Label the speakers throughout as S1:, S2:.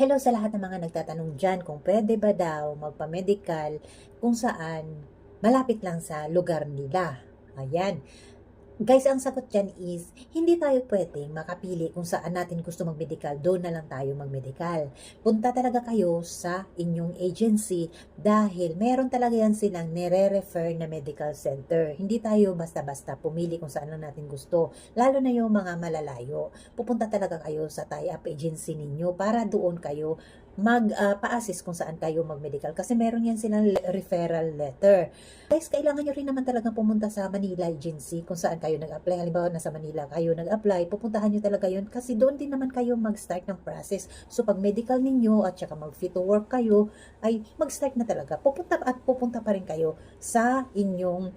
S1: Hello sa lahat ng mga nagtatanong dyan kung pwede ba daw magpa-medical kung saan malapit lang sa lugar nila. Ayan. Guys, ang sagot dyan is, hindi tayo pwedeng makapili kung saan natin gusto mag-medical, doon na lang tayo mag-medical. Punta talaga kayo sa inyong agency dahil meron talaga yan silang nire-refer na medical center. Hindi tayo basta-basta pumili kung saan lang natin gusto, lalo na yung mga malalayo. Pupunta talaga kayo sa tie-up agency ninyo para doon kayo mag-pa-assist kung saan kayo mag-medical kasi meron yan silang referral letter. Guys, kailangan nyo rin naman talagang pumunta sa Manila Agency kung saan kayo nag-apply. Halimbawa, nasa Manila kayo nag-apply, pupuntahan nyo talaga yun kasi doon din naman kayo mag-start ng process. So, pag medical ninyo at saka mag-fit to work kayo, ay mag-start na talaga. Pupunta pa rin kayo sa inyong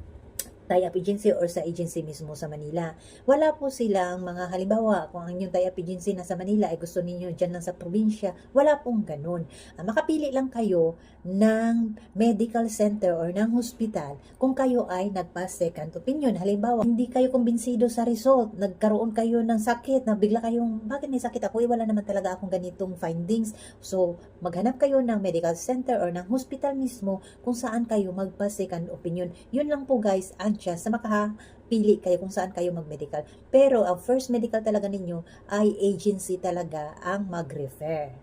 S1: tie-up agency or sa agency mismo sa Manila. Wala po silang mga halimbawa, kung ang inyong tie-up agency nasa Manila ay gusto ninyo dyan lang sa probinsya, wala pong ganun. Makapili lang kayo ng medical center or ng hospital kung kayo ay nagpa second opinion. Halimbawa, hindi kayo kumbinsido sa result, nagkaroon kayo ng sakit, na bigla kayong, bakit may sakit ako? Wala naman talaga akong ganitong findings. So, maghanap kayo ng medical center or ng hospital mismo kung saan kayo magpa second opinion. Yun lang po guys, ang chance na makapili kayo kung saan kayo mag-medical. Pero ang first medical talaga ninyo ay agency talaga ang mag-refer.